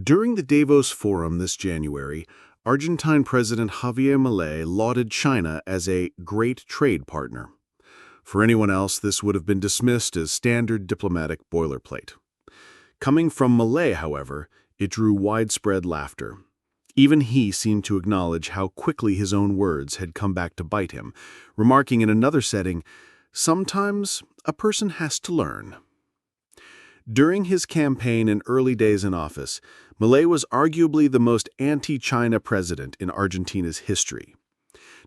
During the Davos Forum this January, Argentine President Javier Milei lauded China as a great trade partner. For anyone else, this would have been dismissed as standard diplomatic boilerplate. Coming from Milei, however, it drew widespread laughter. Even he seemed to acknowledge how quickly his own words had come back to bite him, remarking in another setting, "Sometimes a person has to learn." During his campaign and early days in office, Milei was arguably the most anti-China president in Argentina's history.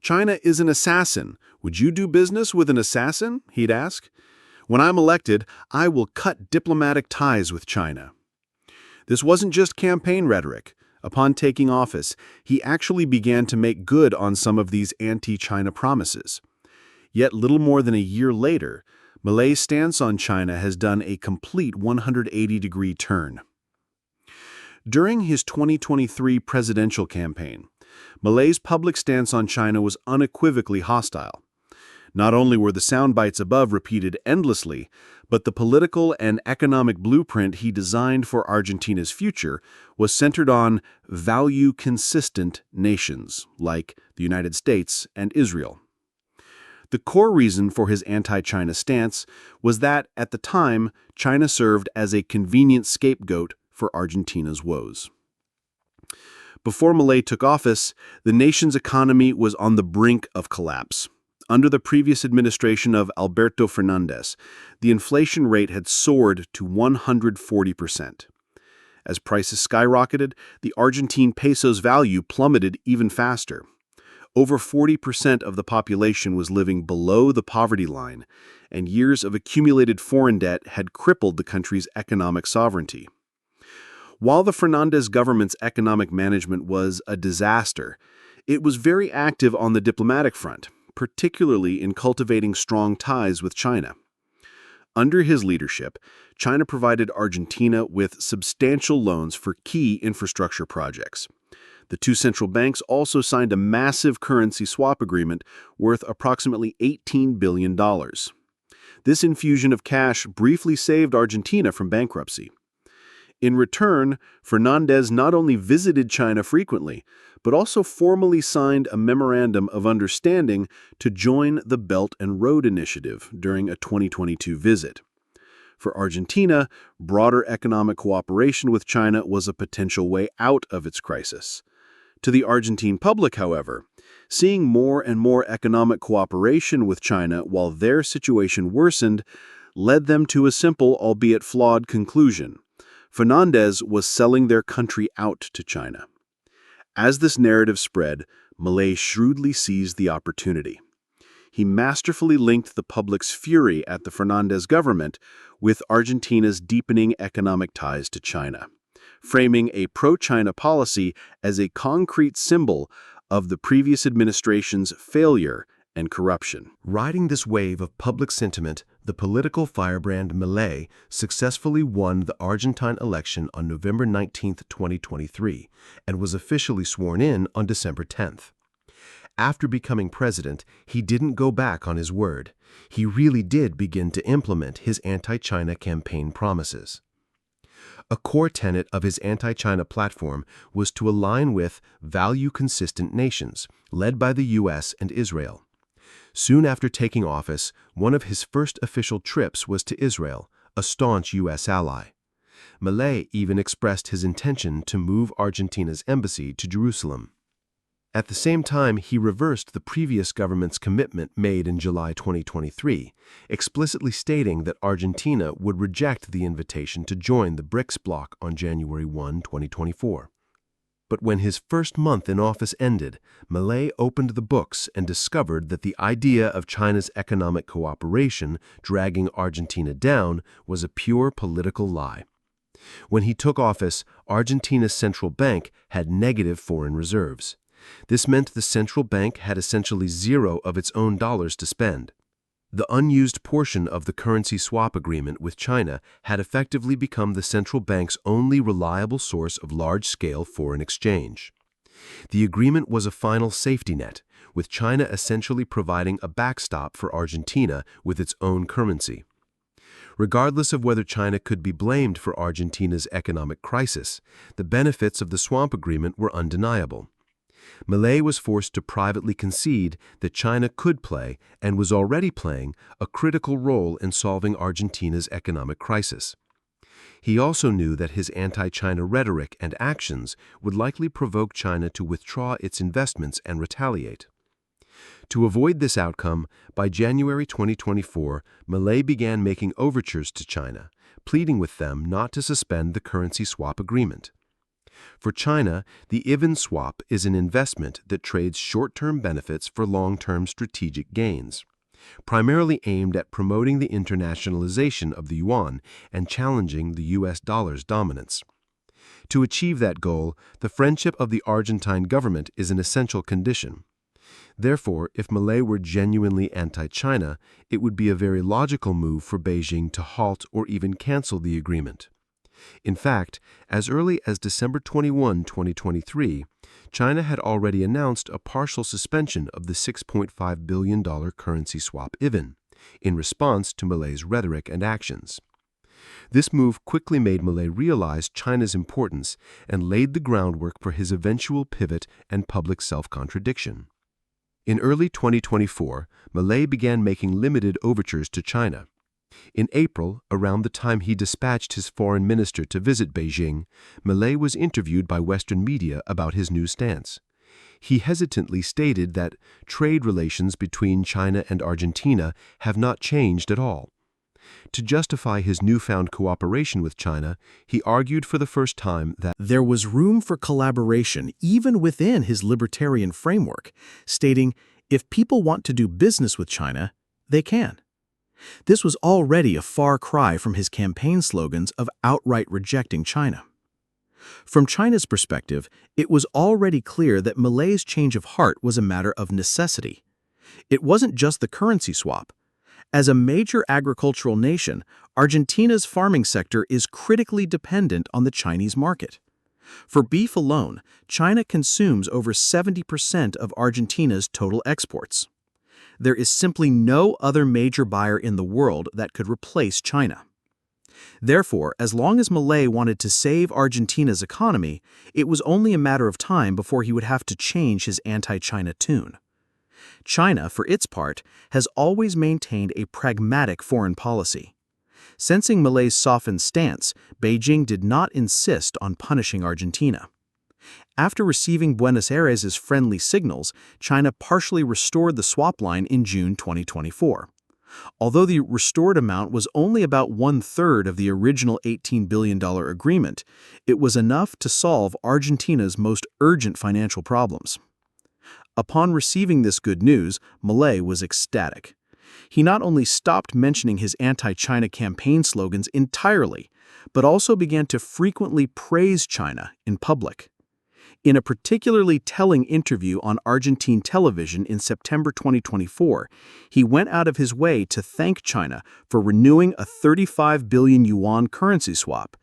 "China is an assassin. Would you do business with an assassin?" he'd ask. "When I'm elected, I will cut diplomatic ties with China." This wasn't just campaign rhetoric. Upon taking office, he actually began to make good on some of these anti-China promises. Yet little more than a year later, Milei's stance on China has done a complete 180-degree turn. During his 2023 presidential campaign, Milei's public stance on China was unequivocally hostile. Not only were the sound bites above repeated endlessly, but the political and economic blueprint he designed for Argentina's future was centered on value-consistent nations like the United States and Israel. The core reason for his anti-China stance was that, at the time, China served as a convenient scapegoat for Argentina's woes. Before Milei took office, the nation's economy was on the brink of collapse. Under the previous administration of Alberto Fernandez, the inflation rate had soared to 140%. As prices skyrocketed, the Argentine peso's value plummeted even faster. Over 40% of the population was living below the poverty line, and years of accumulated foreign debt had crippled the country's economic sovereignty. While the Fernandez government's economic management was a disaster, it was very active on the diplomatic front, particularly in cultivating strong ties with China. Under his leadership, China provided Argentina with substantial loans for key infrastructure projects. The two central banks also signed a massive currency swap agreement worth approximately $18 billion. This infusion of cash briefly saved Argentina from bankruptcy. In return, Fernandez not only visited China frequently, but also formally signed a memorandum of understanding to join the Belt and Road Initiative during a 2022 visit. For Argentina, broader economic cooperation with China was a potential way out of its crisis. To the Argentine public, however, seeing more and more economic cooperation with China while their situation worsened led them to a simple, albeit flawed, conclusion. Fernandez was selling their country out to China. As this narrative spread, Milei shrewdly seized the opportunity. He masterfully linked the public's fury at the Fernandez government with Argentina's deepening economic ties to China, framing a pro-China policy as a concrete symbol of the previous administration's failure and corruption. Riding this wave of public sentiment, the political firebrand Milei successfully won the Argentine election on November 19, 2023, and was officially sworn in on December 10th. After becoming president, he didn't go back on his word. He really did begin to implement his anti-China campaign promises. A core tenet of his anti-China platform was to align with value-consistent nations, led by the U.S. and Israel. Soon after taking office, one of his first official trips was to Israel, a staunch U.S. ally. Milei even expressed his intention to move Argentina's embassy to Jerusalem. At the same time, he reversed the previous government's commitment made in July 2023, explicitly stating that Argentina would reject the invitation to join the BRICS bloc on January 1, 2024. But when his first month in office ended, Milei opened the books and discovered that the idea of China's economic cooperation dragging Argentina down was a pure political lie. When he took office, Argentina's central bank had negative foreign reserves. This meant the central bank had essentially zero of its own dollars to spend. The unused portion of the currency swap agreement with China had effectively become the central bank's only reliable source of large-scale foreign exchange. The agreement was a final safety net, with China essentially providing a backstop for Argentina with its own currency. Regardless of whether China could be blamed for Argentina's economic crisis, the benefits of the swamp agreement were undeniable. Milei was forced to privately concede that China could play, and was already playing, a critical role in solving Argentina's economic crisis. He also knew that his anti-China rhetoric and actions would likely provoke China to withdraw its investments and retaliate. To avoid this outcome, by January 2024, Milei began making overtures to China, pleading with them not to suspend the currency swap agreement. For China, the yuan swap is an investment that trades short-term benefits for long-term strategic gains, primarily aimed at promoting the internationalization of the yuan and challenging the US dollar's dominance. To achieve that goal, the friendship of the Argentine government is an essential condition. Therefore, if Milei were genuinely anti-China, it would be a very logical move for Beijing to halt or even cancel the agreement. In fact, as early as December 21, 2023, China had already announced a partial suspension of the $6.5 billion currency swap yuan, in response to Milei's rhetoric and actions. This move quickly made Milei realize China's importance and laid the groundwork for his eventual pivot and public self-contradiction. In early 2024, Milei began making limited overtures to China. In April, around the time he dispatched his foreign minister to visit Beijing, Milei was interviewed by Western media about his new stance. He hesitantly stated that trade relations between China and Argentina have not changed at all. To justify his newfound cooperation with China, he argued for the first time that there was room for collaboration even within his libertarian framework, stating, if people want to do business with China, they can. This was already a far cry from his campaign slogans of outright rejecting China. From China's perspective, it was already clear that Milei's change of heart was a matter of necessity. It wasn't just the currency swap. As a major agricultural nation, Argentina's farming sector is critically dependent on the Chinese market. For beef alone, China consumes over 70% of Argentina's total exports. There is simply no other major buyer in the world that could replace China. Therefore, as long as Milei wanted to save Argentina's economy, it was only a matter of time before he would have to change his anti-China tune. China, for its part, has always maintained a pragmatic foreign policy. Sensing Milei's softened stance, Beijing did not insist on punishing Argentina. After receiving Buenos Aires' friendly signals, China partially restored the swap line in June 2024. Although the restored amount was only about one-third of the original $18 billion agreement, it was enough to solve Argentina's most urgent financial problems. Upon receiving this good news, Milei was ecstatic. He not only stopped mentioning his anti-China campaign slogans entirely, but also began to frequently praise China in public. In a particularly telling interview on Argentine television in September 2024, he went out of his way to thank China for renewing a 35 billion yuan currency swap.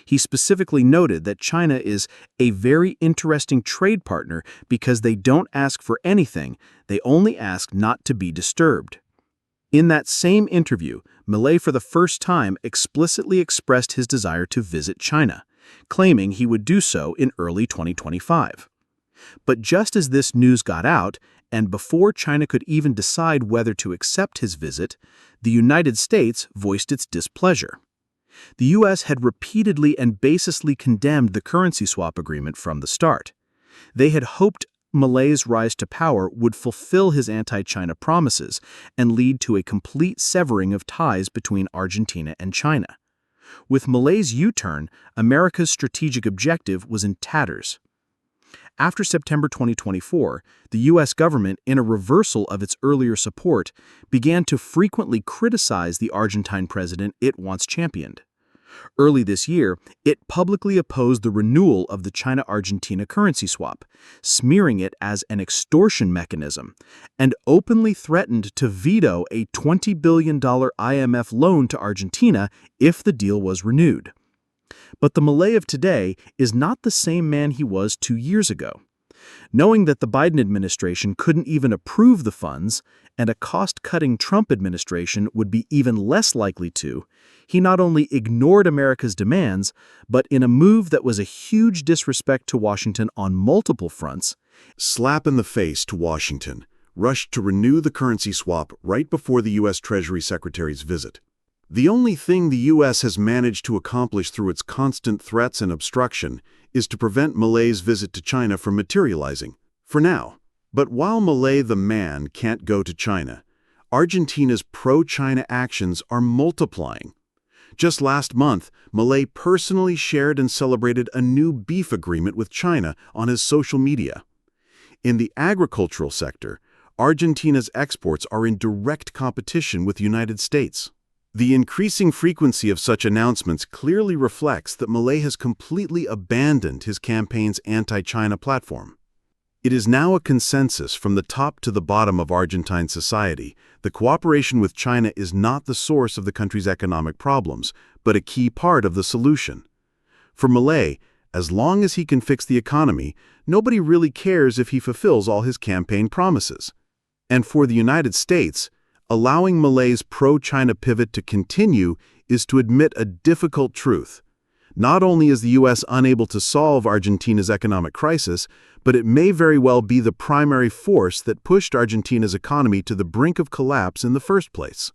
He specifically noted that China is a very interesting trade partner because they don't ask for anything, they only ask not to be disturbed. In that same interview, Milei for the first time explicitly expressed his desire to visit China, claiming he would do so in early 2025. But just as this news got out, and before China could even decide whether to accept his visit, the United States voiced its displeasure. The U.S. had repeatedly and baselessly condemned the currency swap agreement from the start. They had hoped Milei's rise to power would fulfill his anti-China promises and lead to a complete severing of ties between Argentina and China. With Milei's U-turn, America's strategic objective was in tatters. After September 2024, the U.S. government, in a reversal of its earlier support, began to frequently criticize the Argentine president it once championed. Early this year, it publicly opposed the renewal of the China-Argentina currency swap, smearing it as an extortion mechanism, and openly threatened to veto a $20 billion IMF loan to Argentina if the deal was renewed. But the Milei of today is not the same man he was 2 years ago. Knowing that the Biden administration couldn't even approve the funds and a cost-cutting Trump administration would be even less likely to, he not only ignored America's demands, but in a move that was a huge disrespect to Washington on multiple fronts, slap in the face to Washington, rushed to renew the currency swap right before the U.S. Treasury Secretary's visit. The only thing the U.S. has managed to accomplish through its constant threats and obstruction is to prevent Milei's visit to China from materializing, for now. But while Milei the man can't go to China, Argentina's pro-China actions are multiplying. Just last month, Milei personally shared and celebrated a new beef agreement with China on his social media. In the agricultural sector, Argentina's exports are in direct competition with the United States. The increasing frequency of such announcements clearly reflects that Milei has completely abandoned his campaign's anti-China platform. It is now a consensus from the top to the bottom of Argentine society that cooperation with China is not the source of the country's economic problems, but a key part of the solution. For Milei, as long as he can fix the economy, nobody really cares if he fulfills all his campaign promises. And for the United States, allowing Milei's pro-China pivot to continue is to admit a difficult truth. Not only is the U.S. unable to solve Argentina's economic crisis, but it may very well be the primary force that pushed Argentina's economy to the brink of collapse in the first place.